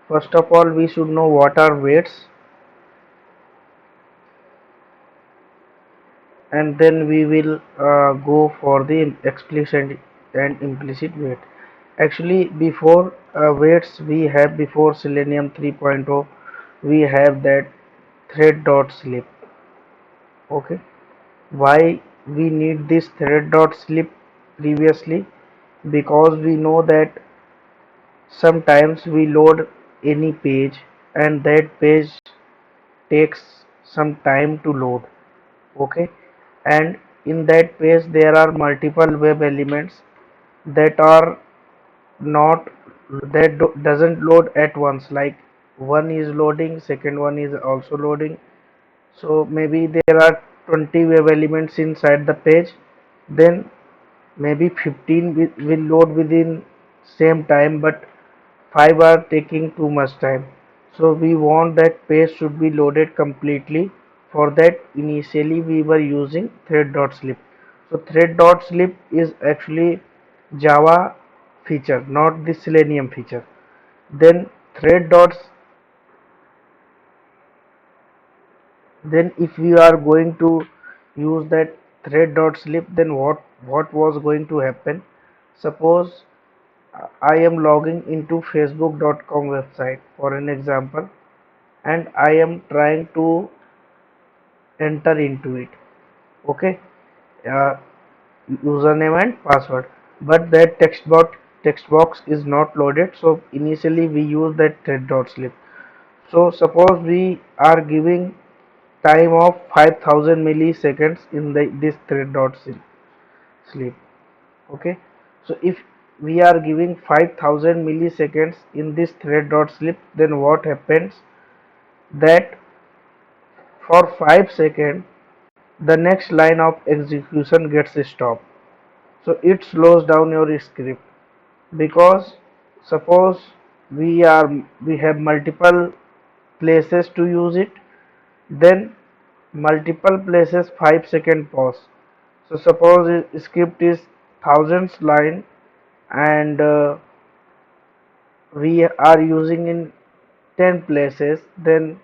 First of all, we should know what are weights, and then we will go for the explicit and implicit weight. Actually, before weights, we have before Selenium 3.0, we have that thread dot slip. Okay, why we need this thread dot slip previously? Because we know that sometimes we load any page and that page takes some time to load. Okay, and in that page there are multiple web elements that are not doesn't load at once, like one is loading, second one is also loading. So maybe there are 20 web elements inside the page, then maybe 15 will load within same time, but 5 are taking too much time. So we want that page should be loaded completely. For that, initially we were using thread.slip. So thread.slip is actually Java feature, not the Selenium feature. Then thread dots, then if we are going to use that thread.slip, then what was going to happen? Suppose I am logging into facebook.com website for an example, and I am trying to enter into it. Okay, uh, username and password, but that text box is not loaded. So initially we use that thread.slip. So suppose we are giving time of 5000 milliseconds in this thread.slip. Okay, so if we are giving 5000 milliseconds in this thread.slip, then what happens that for 5 seconds the next line of execution gets stopped. So it slows down your script, because suppose we have multiple places to use it, then multiple places 5-second pause. So suppose script is thousands line, and we are using in 10 places, then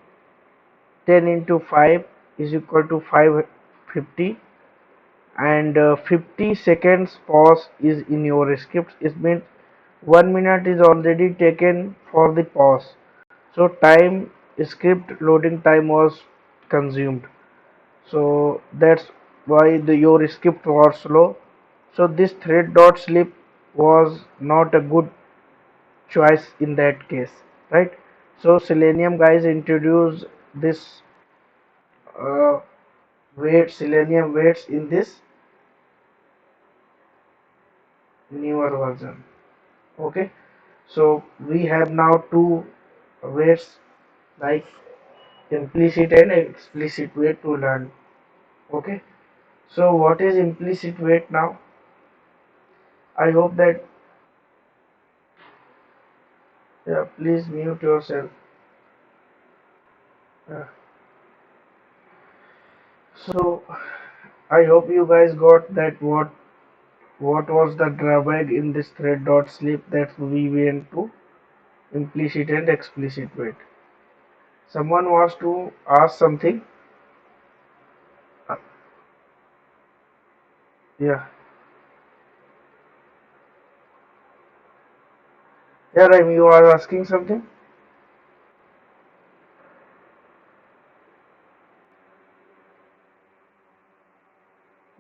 10 into 5 is equal to 550, and 50 seconds pause is in your script. It means 1 minute is already taken for the pause. So time script loading time was consumed. So that's why your script was slow. So this thread dot slip was not a good choice in that case, right? So Selenium guys introduced this uh, Selenium weights in this newer version. Okay, so we have now two weights, like implicit and explicit weight to learn. Okay, so what is implicit weight now? I hope that, yeah, please mute yourself. Yeah. So I hope you guys got that what was the drawback in this thread dot slip, that we went to implicit and explicit weight. Someone wants to ask something? Uh, yeah, yeah, Raim, you are asking something?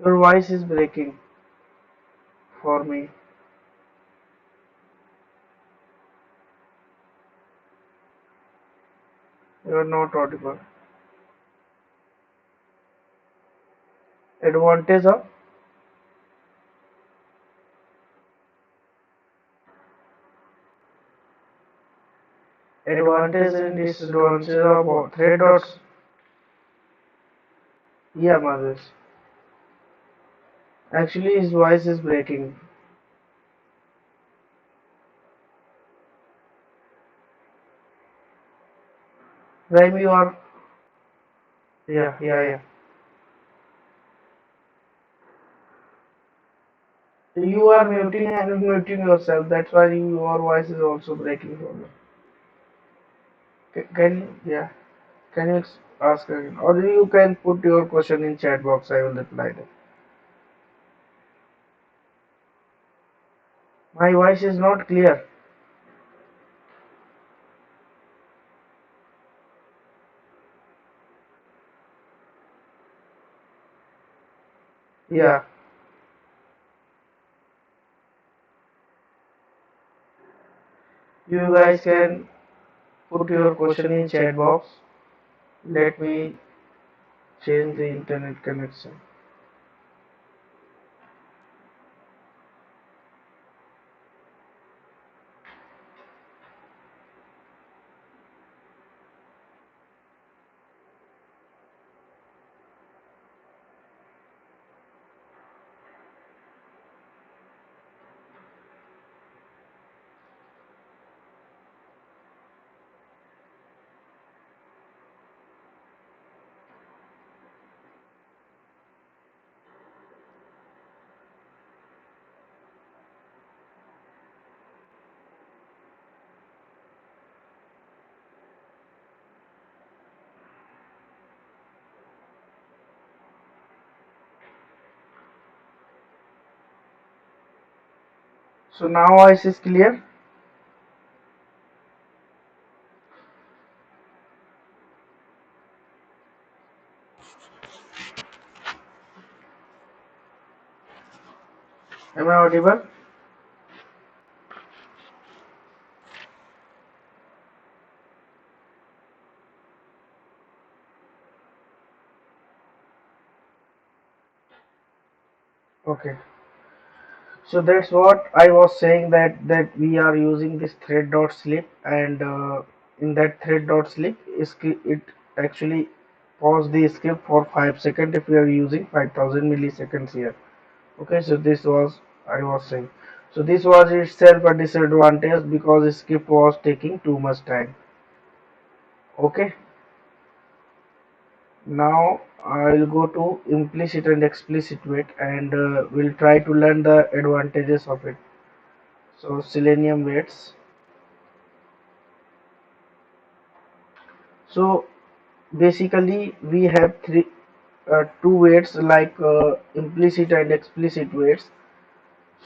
Your voice is breaking for me. You are not audible. Advantage of advantage and disadvantage of thread dots. Yeah, Mahesh. Actually, his voice is breaking. Raim, you are. Yeah, yeah, yeah. You are muting and muting yourself. That's why your voice is also breaking for me. Can you, yeah, can you ask again, or you can put your question in chat box? I will reply them. My voice is not clear. Yeah, Yeah, you you guys guys can can put put your your question question in in chat chat box. box. Let Let me me change change the the internet. internet connection. So now voice is clear. Am I audible? Okay. So that's what I was saying, that we are using this thread dot slip, and in that thread dot slip it actually pause the script for 5 seconds if we are using 5000 milliseconds here. Okay, so this was I was saying. So this was itself a disadvantage because the script was taking too much time. Okay, now I will go to implicit and explicit weight, and we'll try to learn the advantages of it. So Selenium weights. So basically we have two weights like implicit and explicit weights.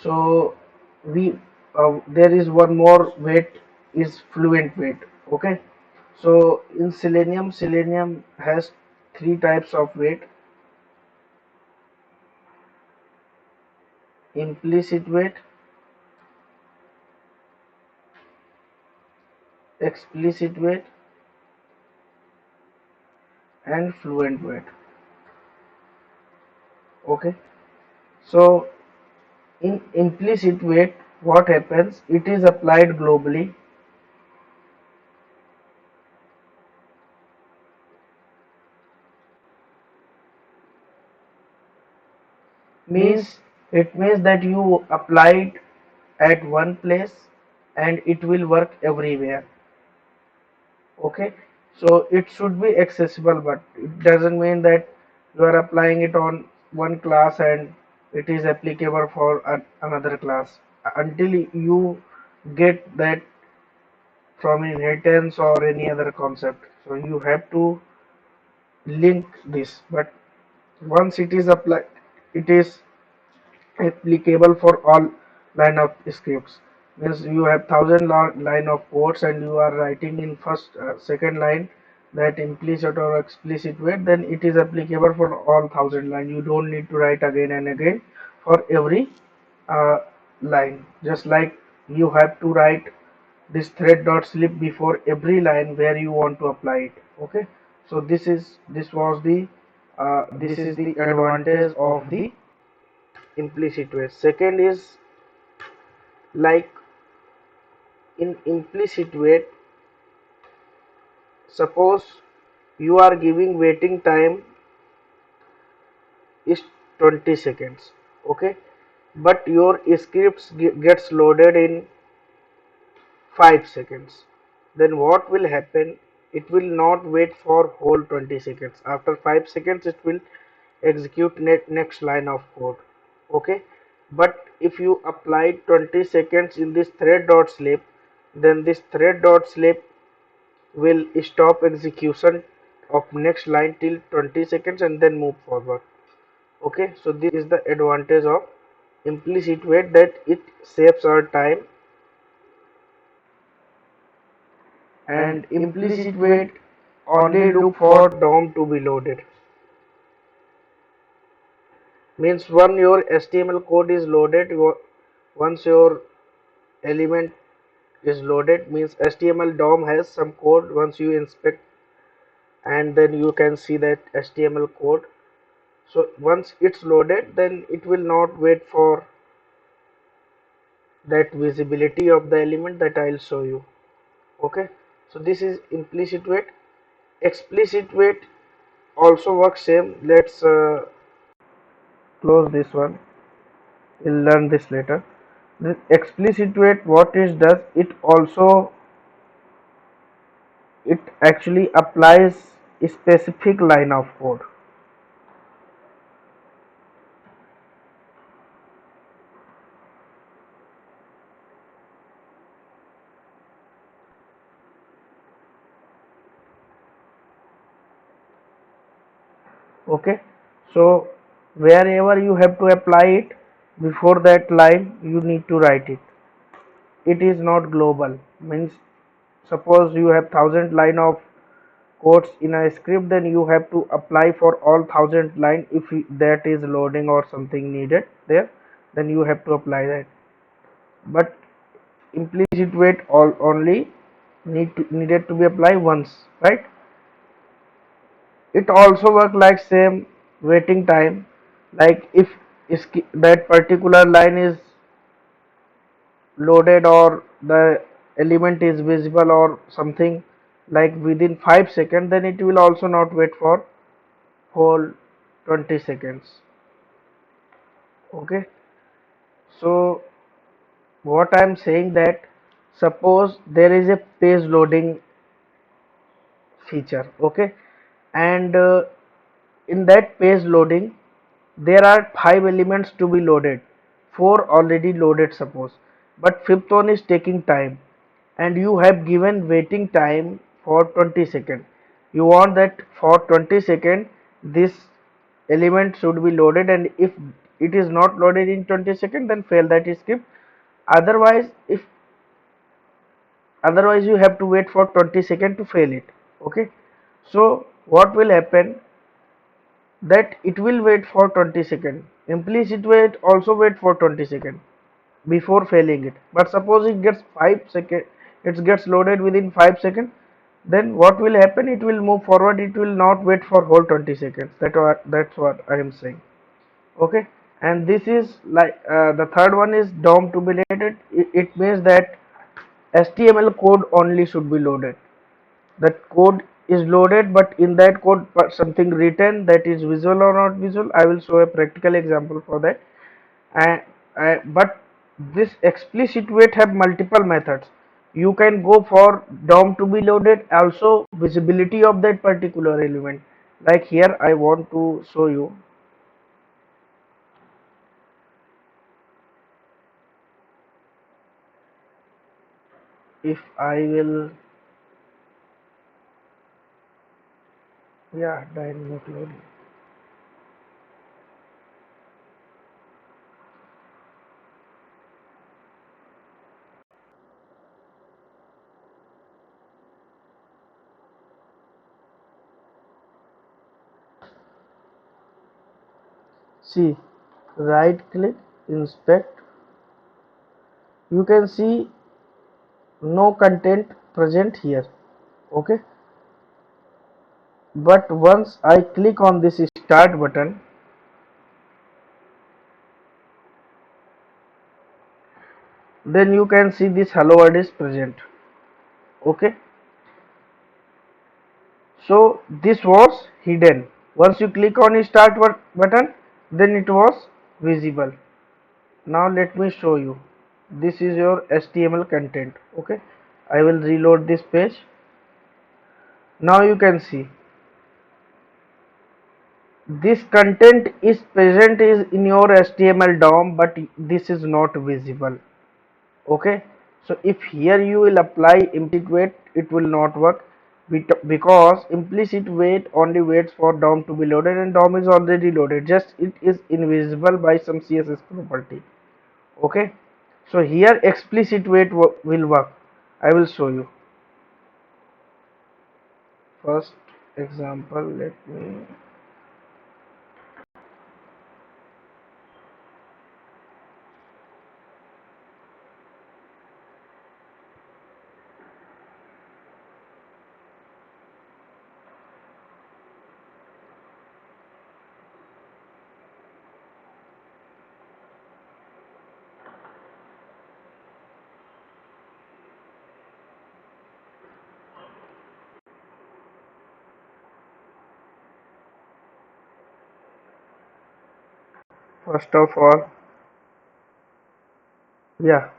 So we there is one more weight is fluent weight. Okay. So in Selenium has three types of weight: implicit weight, explicit weight, and fluent weight. Okay. So in implicit weight, what happens? It is applied globally, Means means it means that you apply it at one place and it will work everywhere. Okay, so it should be accessible, but it doesn't mean that you are applying it on one class and it is applicable for another class until you get that from inheritance or any other concept. So you have to link this, but once it is applied, it is applicable for all line of scripts. Means you have thousand line of codes and you are writing in first second line that implicit or explicit way, then it is applicable for all thousand line. You don't need to write again and again for every uh, line. Just like you have to write this thread dot slip before every line where you want to apply it. Okay, so this is the advantage of the implicit weight. Second is like in implicit weight, suppose you are giving waiting time is 20 seconds. Okay, but your scripts gets loaded in 5 seconds. Then what will happen? It will not wait for whole 20 seconds. After 5 seconds it will execute next line of code. Okay, but if you apply 20 seconds in this thread dot slip, then this thread dot slip will stop execution of next line till 20 seconds and then move forward. Okay, so this is the advantage of implicit wait, that it saves our time. And implicit wait only look for DOM to be loaded. Means when your HTML code is loaded, once your element is loaded, means HTML DOM has some code. Once you inspect, and then you can see that HTML code. So once it's loaded, then it will not wait for that visibility of the element that I'll show you. Okay, so this is implicit wait. Explicit wait also works same. Let's close this one. We'll learn this later. This explicit wait, what it does, it actually applies a specific line of code. Okay, so wherever you have to apply it, before that line you need to write it. It is not global. Means suppose you have 1,000 line of codes in a script, then you have to apply for all 1,000 line. If that is loading or something needed there, then you have to apply that. But implicit wait only needed to be applied once, right? It also work like same waiting time. Like if that particular line is loaded or the element is visible or something like within 5 seconds, then it will also not wait for whole 20 seconds. Okay, so what I am saying, that suppose there is a page loading feature. Okay, and in that page loading there are 5 elements to be loaded, 4 already loaded suppose, but fifth one is taking time, and you have given waiting time for 20 seconds. You want that for 20 seconds this element should be loaded, and if it is not loaded in 20 seconds, then fail that script. Otherwise, if otherwise you have to wait for 20 seconds to fail it. Okay, so what will happen, that it will wait for 20 seconds. Implicit wait also wait for 20 seconds before failing it. But suppose it gets 5 seconds, it gets loaded within 5 seconds, then what will happen, it will move forward, it will not wait for whole 20 seconds. That's what I am saying. Okay, and this is like the third one is DOM to be loaded. It means that HTML code only should be loaded. That code is loaded, but in that code something written, that is visual or not visual, I will show a practical example for that. But this explicit wait have multiple methods. You can go for DOM to be loaded, also visibility of that particular element. Like here I want to show you. If I will, yeah, dynamic loading. See, right click, inspect. You can see no content present here. Okay, but once I click on this start button, then you can see this hello world is present. Okay, so this was hidden. Once you click on start button, then it was visible. Now let me show you. This is your HTML content. Okay, I will reload this page. Now you can see this content is present is in your HTML DOM, but this is not visible. Okay, so if here you will apply implicit wait, it will not work. because implicit wait only waits for DOM to be loaded, and DOM is already loaded, just it is invisible by some CSS property. Okay, so here explicit wait will work. I will show you. First example, let me. First of all, yeah,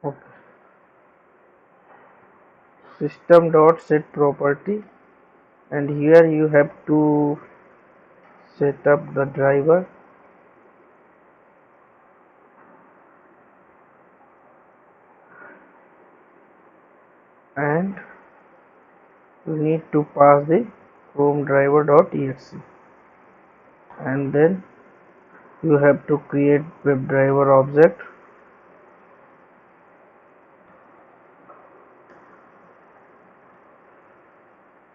okay. System dot set property, and here you have to set up the driver, and you need to pass the Chrome driver dot exe, and then you have to create WebDriver object,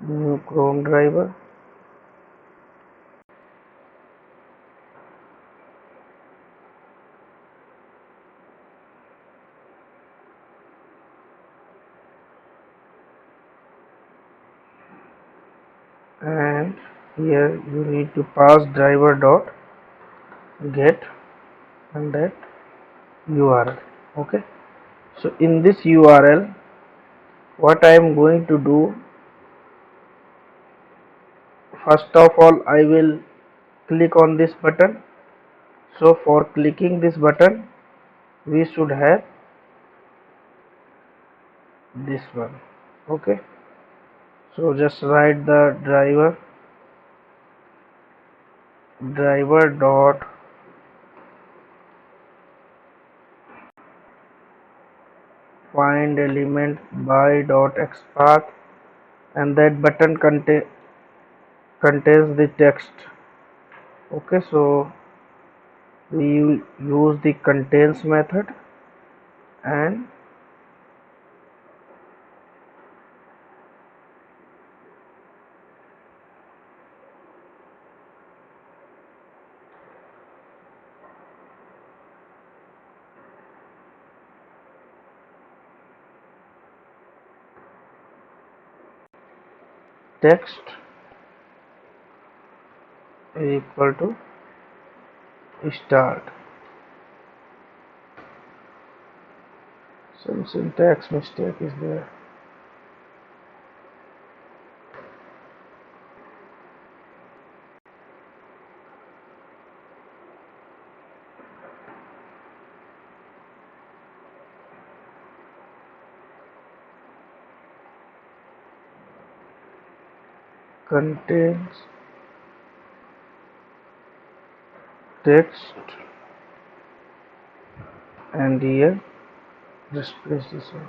new Chrome driver, and here you need to pass driver dot get and that URL. Okay, so in this URL, what I am going to do, first of all, I will click on this button. So for clicking this button, we should have this one. Okay, so just write the driver dot find element by dot xpath, and that button contains the text. Okay, so we use the contains method, and text is equal to start. Some syntax mistake is there. Contains text, and here just place this one.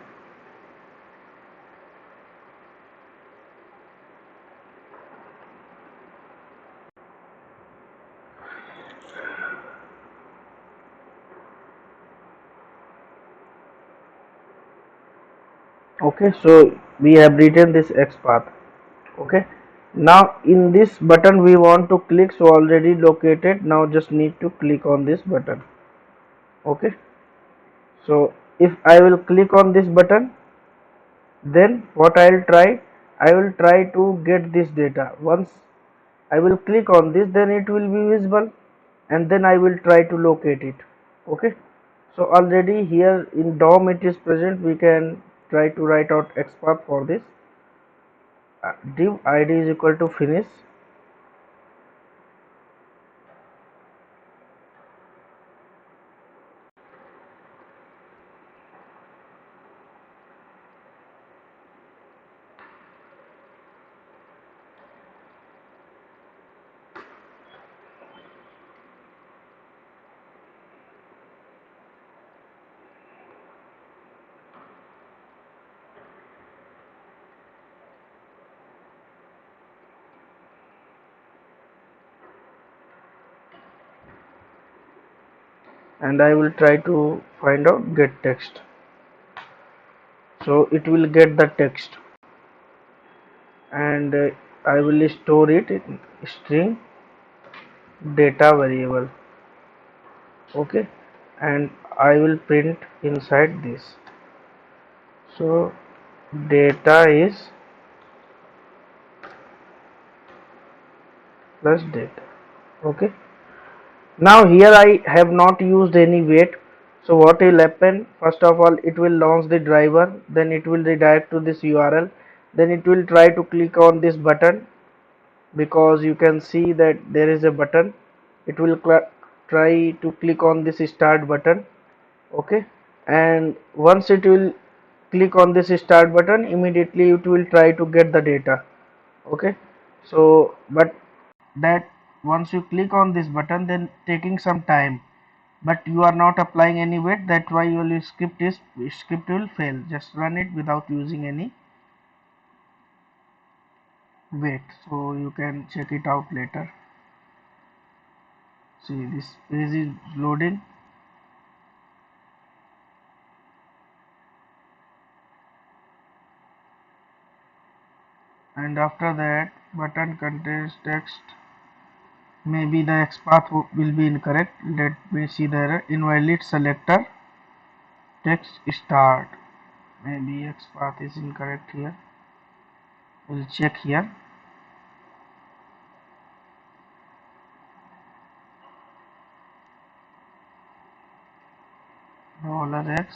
Okay, so we have written this XPath. Okay, now in this button we want to click, so already located. Now just need to click on this button. Okay, so if I will click on this button, then what I will try to get this data. Once I will click on this, then it will be visible, and then I will try to locate it. Okay, so already here in DOM it is present. We can try to write out XPath for this. Div id is equal to finish. and I will try to find out get text. So it will get the text, and I will store it in string data variable. Okay, and I will print inside this. So data is plus data. Okay, now here I have not used any wait. So what will happen, first of all it will launch the driver, then it will redirect to this URL, then it will try to click on this button, because you can see that there is a button. It will try to click on this start button. Okay, and once it will click on this start button, immediately it will try to get the data. Okay, so but that once you click on this button, then taking some time, but you are not applying any weight, that's why your script will fail. Just run it without using any weight, so you can check it out later. See, this page is loading, and after that button contains text. Maybe the XPath will be incorrect. Let me see the error. Invalid selector text start. Maybe XPath is incorrect here. We'll check here. $X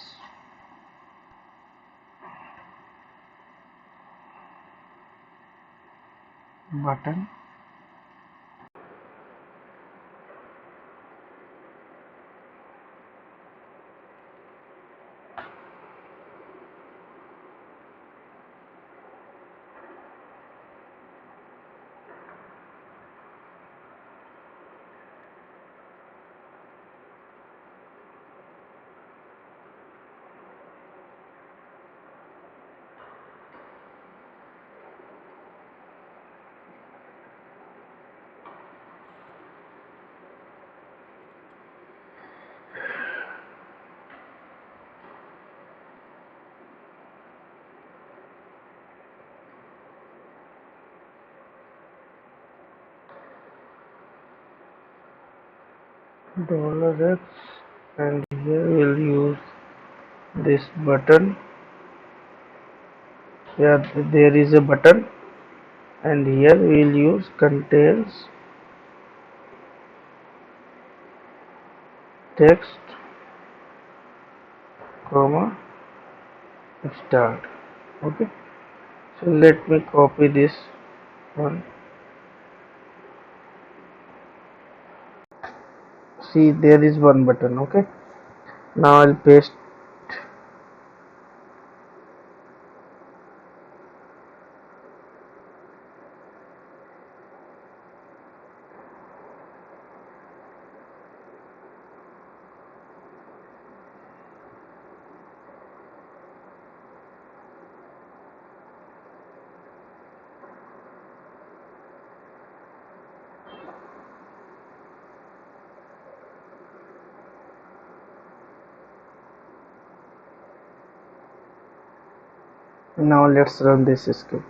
button. $X, and here we'll use this button. Yeah, there is a button, and here we'll use contains text comma start. Okay, so let me copy this one. See, there is one button. Okay, now I'll paste. Now let's run this script.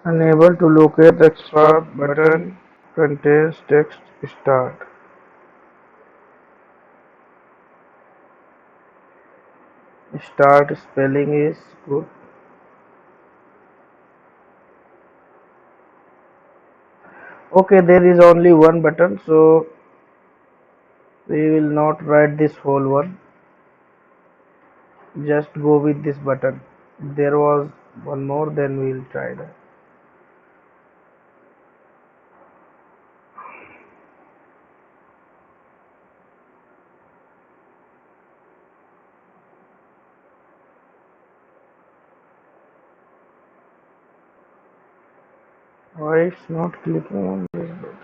Unable to locate the XPath button contains text start. Start spelling is good. Okay, there is only one button, so we will not write this whole one. Just go with this button. If there was one more, then we will try that. Why it's not clicking on this button?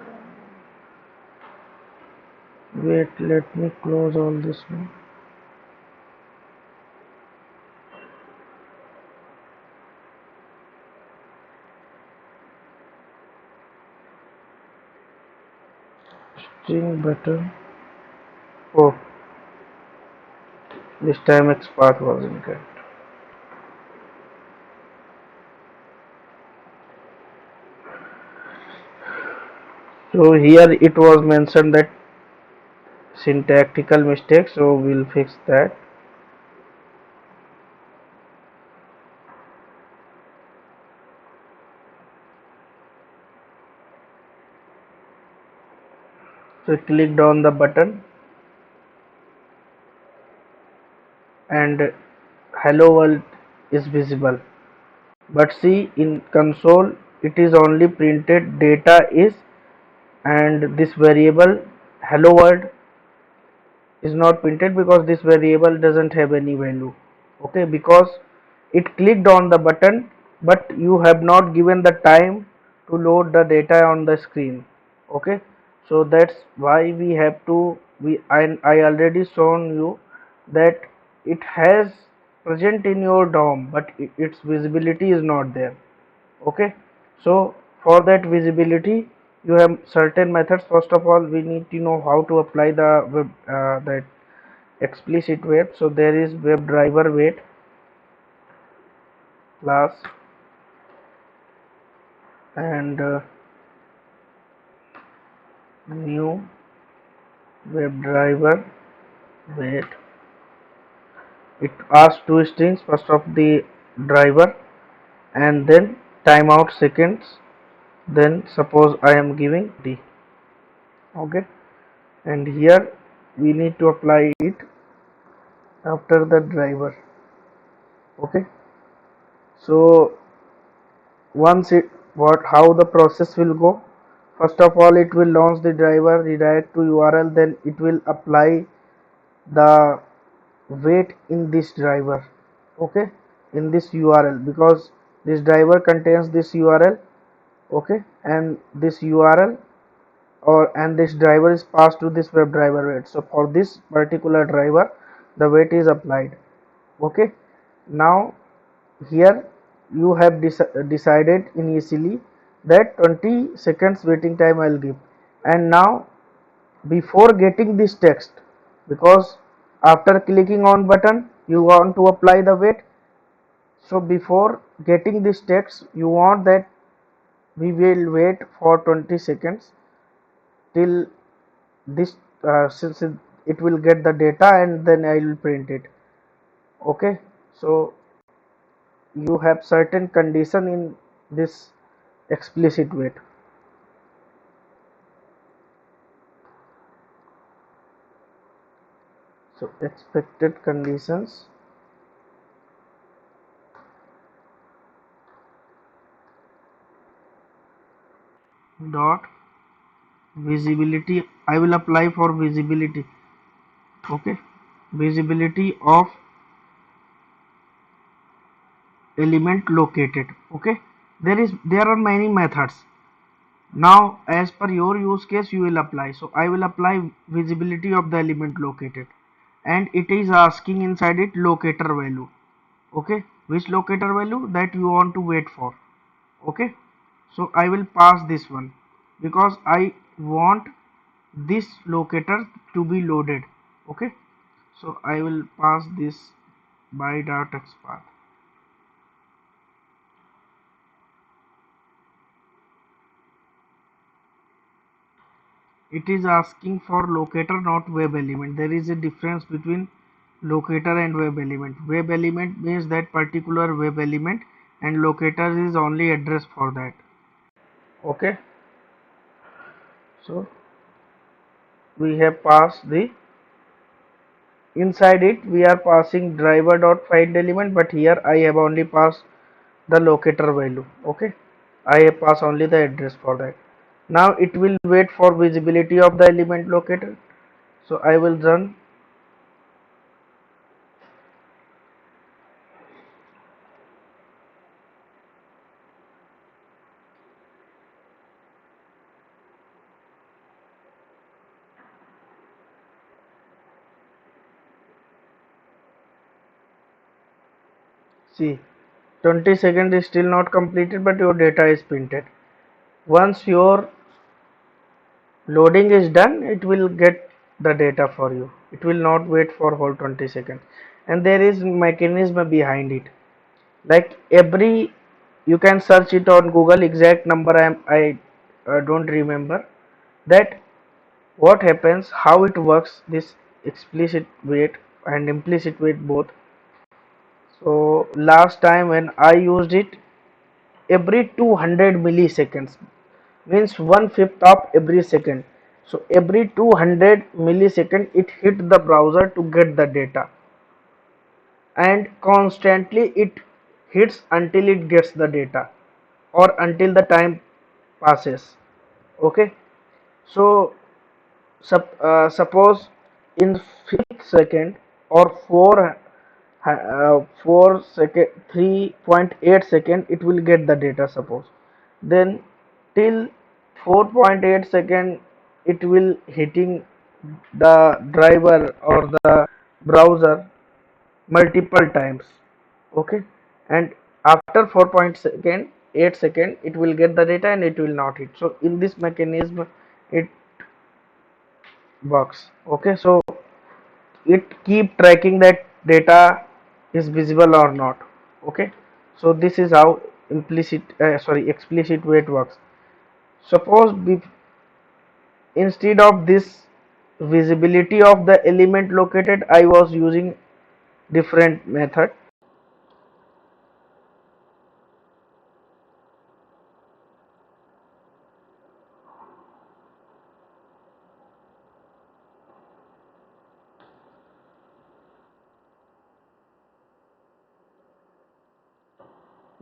Wait, let me close all this now. String button. Oh, this time XPath was incorrect. So here it was mentioned that syntactical mistake, so we'll fix that. So clicked on the button and hello world is visible. But see, in console it is only printed data is, and this variable hello world is not printed because this variable doesn't have any value. Okay, because it clicked on the button but you have not given the time to load the data on the screen. Okay, so that's why we have to, I already shown you that it has present in your DOM but its visibility is not there. Okay, so for that visibility you have certain methods. First of all, we need to know how to apply the web, that explicit web. So there is WebDriver wait class, and new WebDriver wait. It asks two strings, first of the driver and then timeout seconds. Then suppose I am giving d. Okay, and here we need to apply it after the driver. Okay, so once it, what, how the process will go, first of all it will launch the driver, redirect to URL, then it will apply the wait in this driver. Okay, in this URL, because this driver contains this URL. Okay, and this URL or and this driver is passed to this WebDriver wait. So for this particular driver the wait is applied. Okay, now here you have decided initially that 20 seconds waiting time I'll give, and now before getting this text, because after clicking on button you want to apply the wait, so before getting this text you want that we will wait for 20 seconds till this, since it will get the data and then I will print it. Okay, so you have certain condition in this explicit wait. So expected conditions dot visibility, I will apply for visibility. Okay, visibility of element located. Okay, there are many methods. Now as per your use case you will apply. So I will apply visibility of the element located, and it is asking inside it locator value. Okay, which locator value that you want to wait for. Okay, so I will pass this one because I want this locator to be loaded. Okay, so I will pass this by.xpath. It is asking for locator, not web element. There is a difference between locator and web element. Web element means that particular web element, and locator is only address for that. Okay, so we have passed the, inside it we are passing driver dot find element, but here I have only passed the locator value. Okay, I have passed only the address for that. Now it will wait for visibility of the element locator. So I will run. See, 20 seconds is still not completed, but your data is printed. Once your loading is done, it will get the data for you. It will not wait for whole 20 seconds. And there is mechanism behind it. Like every, you can search it on Google, exact number I don't remember. That what happens, how it works, this explicit wait and implicit wait both. So last time when I used it, every 200 milliseconds, means 1/5 of every second. So every 200 millisecond it hit the browser to get the data, and constantly it hits until it gets the data or until the time passes. Okay, so suppose in fifth second or 4 second 3.8 second it will get the data, suppose. Then till 4.8 second it will hitting the driver or the browser multiple times. Okay, and after 4.8 second it will get the data and it will not hit. So in this mechanism it works. Okay, so it keep tracking that data is visible or not. Okay, so this is how explicit wait works. Suppose instead of this visibility of the element located, I was using different method.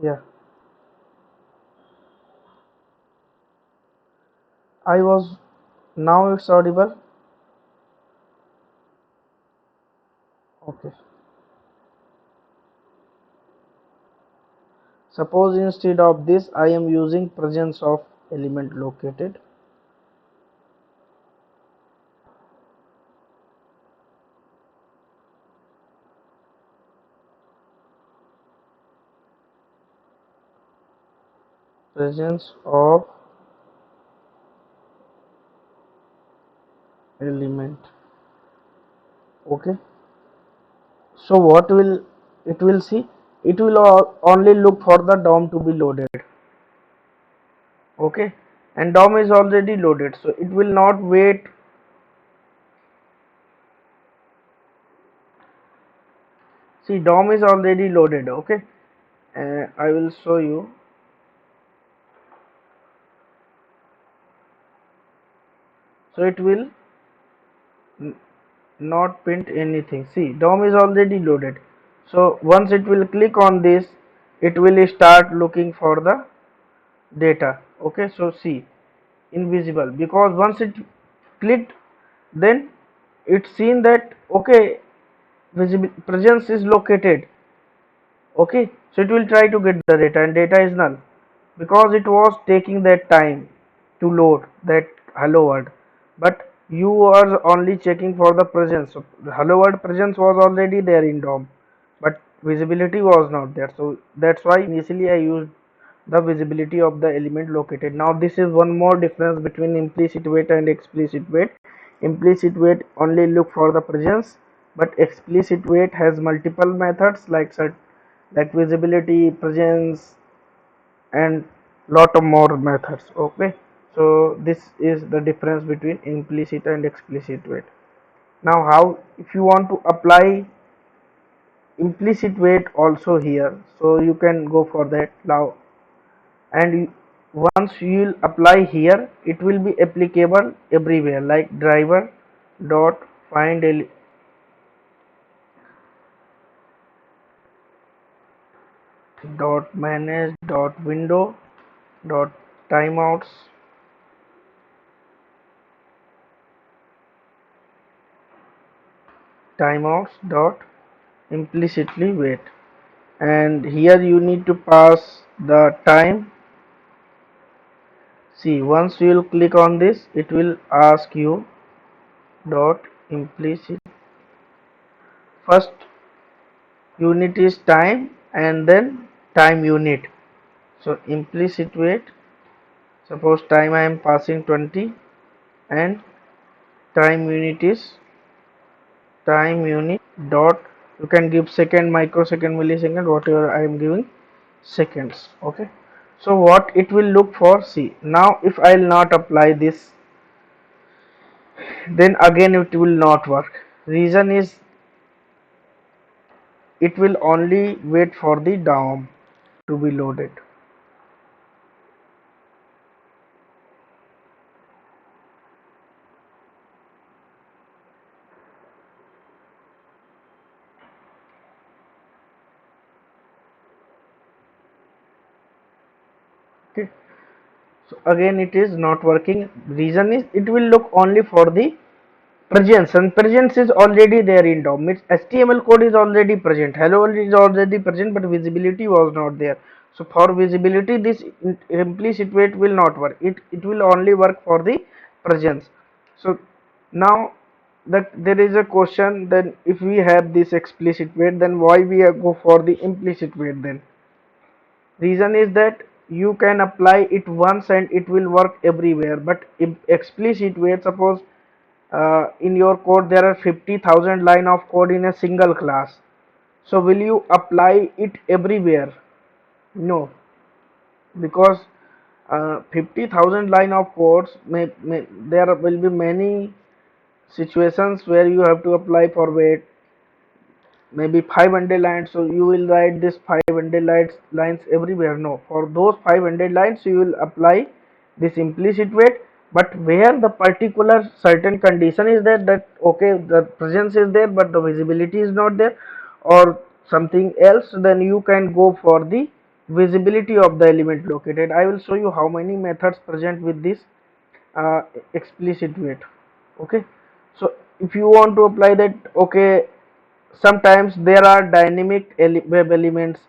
Yeah, I was, now it's audible. Okay, suppose instead of this I am using presence of element located. Presence of element. Okay, so what will it will see, it will only look for the DOM to be loaded. Okay, and DOM is already loaded, so it will not wait. See, DOM is already loaded. Okay, I will show you. So it will not print anything. See, DOM is already loaded. So once it will click on this, it will start looking for the data. Okay, so see, invisible, because once it clicked, then it's seen that okay, visible presence is located. Okay, so it will try to get the data and data is null, because it was taking that time to load that hello world. But you are only checking for the presence. So the hello world presence was already there in DOM, but visibility was not there. So that's why initially I used the visibility of the element located. Now this is one more difference between implicit wait and explicit wait. Implicit wait only look for the presence, but explicit wait has multiple methods like visibility, presence, and lot of more methods. Okay, so this is the difference between implicit and explicit wait. Now how, if you want to apply implicit wait also here, so you can go for that now. And once you will apply here, it will be applicable everywhere, like driver dot find dot manage dot window dot timeouts dot implicitly wait, and here you need to pass the time. See, once you will click on this, it will ask you dot implicit, first unit is time and then time unit. So implicit wait, suppose time I am passing 20, and time unit is time unit dot, you can give second, microsecond, millisecond, whatever I am giving seconds. Okay, so what it will look for, see now if I'll not apply this, then again it will not work. Reason is it will only wait for the DOM to be loaded. Okay, so again it is not working. Reason is it will look only for the presence, and presence is already there in DOM. Means HTML code is already present, hello world is already present, but visibility was not there. So for visibility this implicit wait will not work. It will only work for the presence. So now that there is a question, then if we have this explicit wait, then why we go for the implicit wait then? Reason is that you can apply it once and it will work everywhere, but explicit wait, suppose in your code there are 50,000 line of code in a single class, so will you apply it everywhere? No, because 50,000 line of codes there will be many situations where you have to apply for wait, maybe 500 lines, so you will write this 500 lines everywhere? No, for those 500 lines you will apply this implicit wait, but where the particular certain condition is there, that okay the presence is there but the visibility is not there, or something else, then you can go for the visibility of the element located. I will show you how many methods present with this uh, explicit wait. Okay, so if you want to apply that, okay, sometimes there are dynamic web elements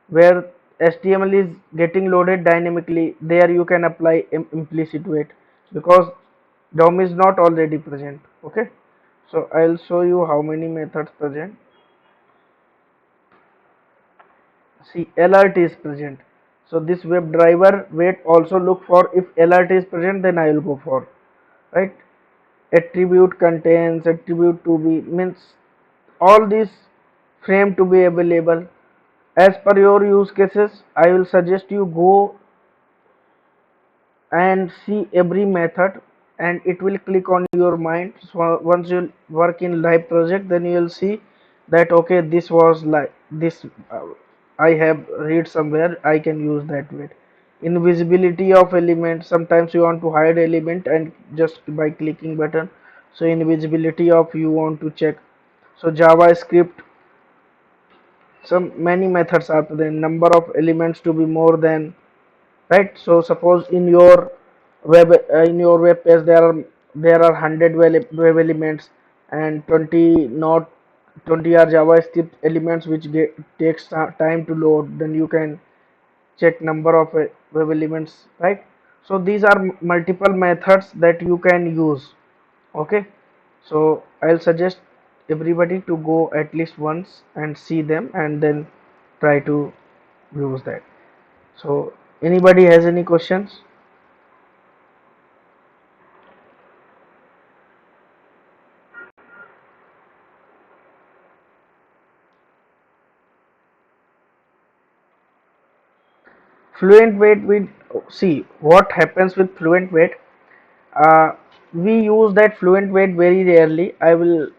where HTML is getting loaded dynamically. There you can apply implicit wait because DOM is not already present. Okay, so I'll show you how many methods present. See, alert is present. So this web driver wait also look for if alert is present, then I will go for, right. Attribute contains, attribute to be, means all these frame to be available. As per your use cases, I will suggest you go and see every method, and it will click on your mind. So once you work in live project, then you will see that okay this was like this, I have read somewhere, I can use that way. Invisibility of element, sometimes you want to hide element and just by clicking button, so invisibility of you want to check. So JavaScript, some many methods are there, number of elements to be more than, right. So suppose in your web page there are 100 web elements and 20 not 20 are JavaScript elements which takes time to load, then you can check number of web elements, right. So these are multiple methods that you can use. Okay, so I'll suggest everybody to go at least once and see them and then try to use that. So anybody has any questions? Fluent wait, with see what happens with fluent wait. uh, we use that fluent wait very rarely. I will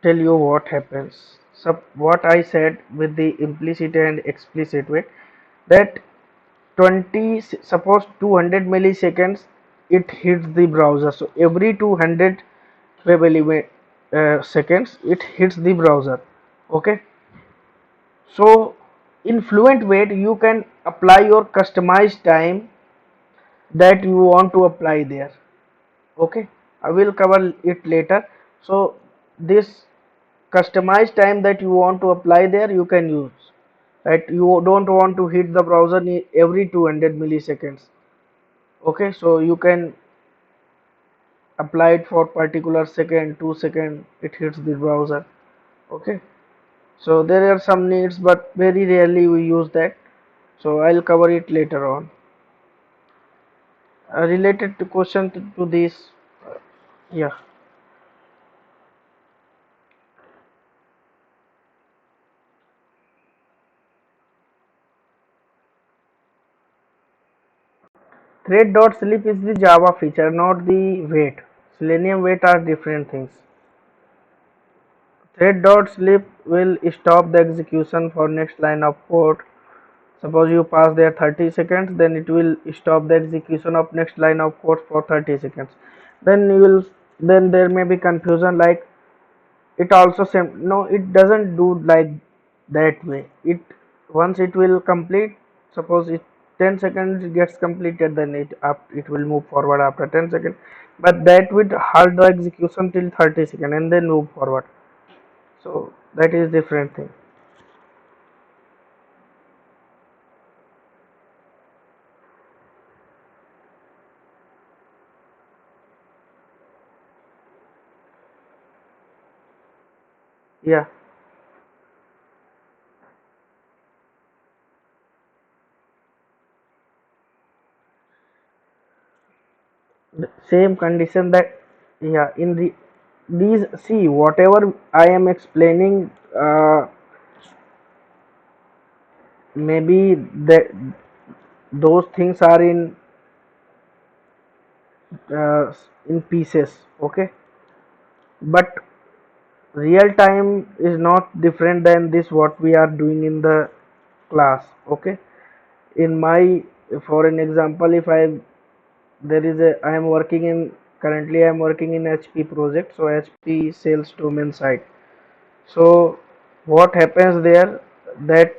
tell you what happens. So what I said with the implicit and explicit wait, that 20, suppose 200 milliseconds it hits the browser, so every 200 web element seconds it hits the browser. Okay, so in fluent wait you can apply your customized time that you want to apply there. Okay, I will cover it later. So this customized time that you want to apply there you can use, right. You don't want to hit the browser every 200 milliseconds. Okay, so you can apply it for particular second, 2 second it hits the browser. Okay, So there are some needs, but very rarely we use that. So I'll cover it later on. Related to question to this, yeah. Thread.sleep is the Java feature, not the wait. Selenium wait are different things. Thread.sleep will stop the execution for next line of code. Suppose you pass there 30 seconds, then it will stop the execution of next line of code for 30 seconds. Then you will, then there may be confusion like it also same. No, it doesn't do like that way. It once it will complete, suppose it 10 seconds gets completed, then it will move forward after 10 seconds, but that would halt the execution till 30 seconds and then move forward. So that is different thing. Yeah, the same condition that, yeah, in the these, see, whatever I am explaining, maybe that those things are uh, in pieces, okay, but real time is not different than this what we are doing in the class, okay. In my, for an example, if I, there is a, I am working in, currently I am working in HP project, so HP sales domain site. So what happens there, that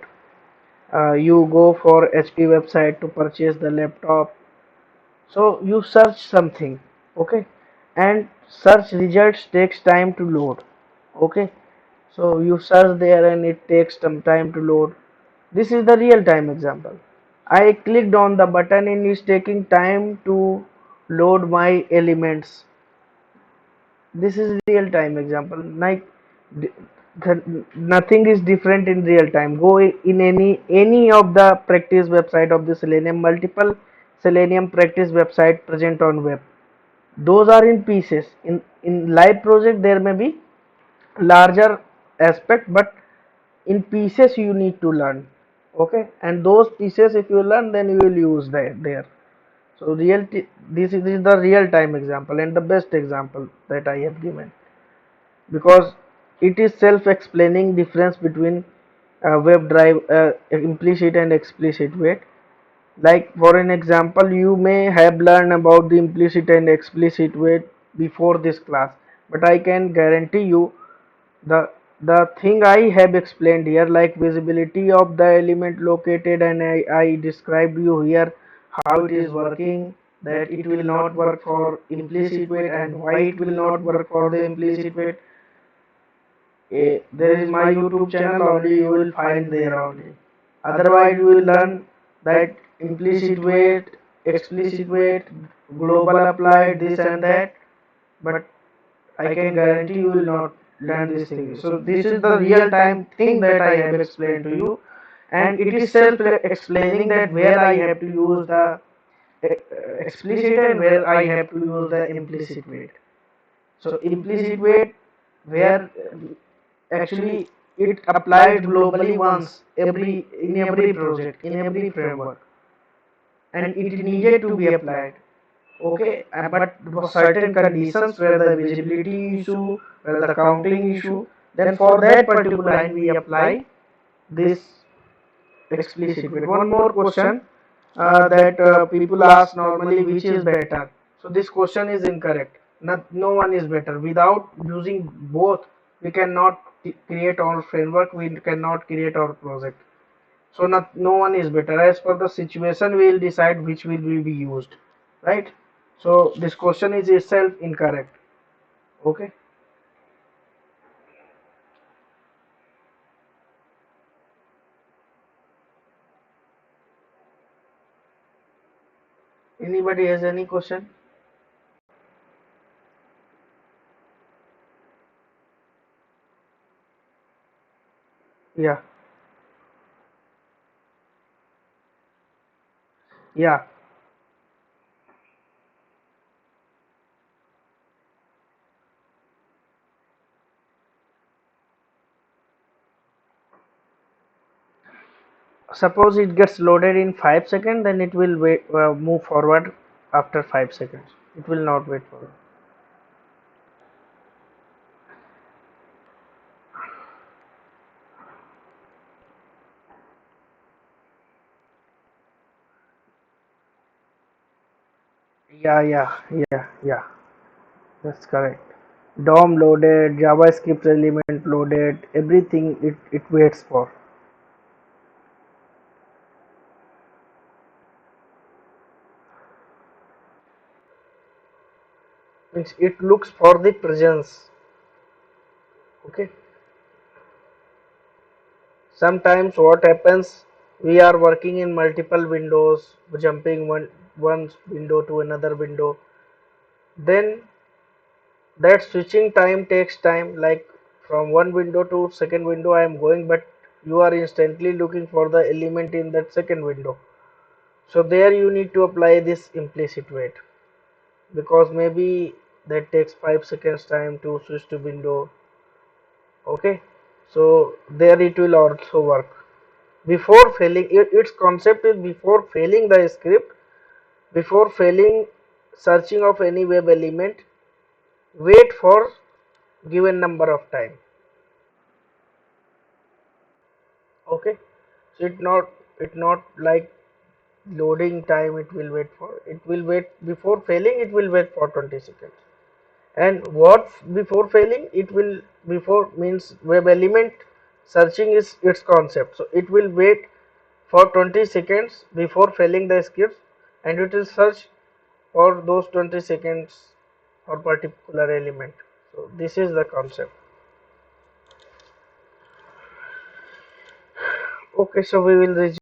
you go for HP website to purchase the laptop. So you search something, okay, and search results takes time to load, okay. So you search there and it takes some time to load. This is the real time example. I clicked on the button and it's taking time to load my elements. This is real time example. Like nothing is different in real time. Go in any of the practice website of the Selenium, multiple Selenium practice website present on web. Those are in pieces. In live project there may be larger aspect, but in pieces you need to learn, okay, and those pieces if you learn then you will use that there. So this is the real time example and the best example that I have given, because it is self explaining difference between web drive, implicit and explicit wait. Like for an example, you may have learned about the implicit and explicit wait before this class, but I can guarantee you the the thing I have explained here, like visibility of the element located, and I described you here how it is working, that it will not work for implicit wait and why it will not work for the implicit wait. There is my YouTube channel only, you will find there only. Otherwise you will learn that implicit wait, explicit wait, global applied, this and that, but I can guarantee you will not learn this thing. So this is the real time thing that I have explained to you, and it is self explaining that where I have to use the explicit and where I have to use the implicit weight. So implicit weight where actually it applied globally once every, in every project, in every framework, and it needed to be applied, okay, but for certain conditions where the visibility issue, where the counting issue, then for that particular line we apply this explicit bit. One more question that people ask normally, which is better? So this question is incorrect. Not, no one is better. Without using both, we cannot create our framework, we cannot create our project. So not, no one is better. As per the situation, we will decide which will be used, right? So this question is itself incorrect. Okay. Anybody has any question? Yeah, yeah. Suppose it gets loaded in 5 seconds, then it will wait, move forward after 5 seconds. It will not wait for. Yeah, yeah, yeah, yeah. That's correct. DOM loaded, JavaScript element loaded, everything it waits for. Means it looks for the presence. Okay. Sometimes what happens, we are working in multiple windows, jumping one window to another window. Then that switching time takes time, like from one window to second window I am going, but you are instantly looking for the element in that second window. So there you need to apply this implicit wait, because maybe that takes 5 seconds time to switch to window. Okay, so there it will also work before failing. Its concept is before failing the script, before failing searching of any web element, wait for given number of time. Okay, so it not like loading time it will wait for, it will wait before failing, it will wait for 20 seconds. And what before failing, it will, before means web element searching is its concept, so it will wait for 20 seconds before failing the script, and it will search for those 20 seconds for particular element. So this is the concept. Okay, so we will resume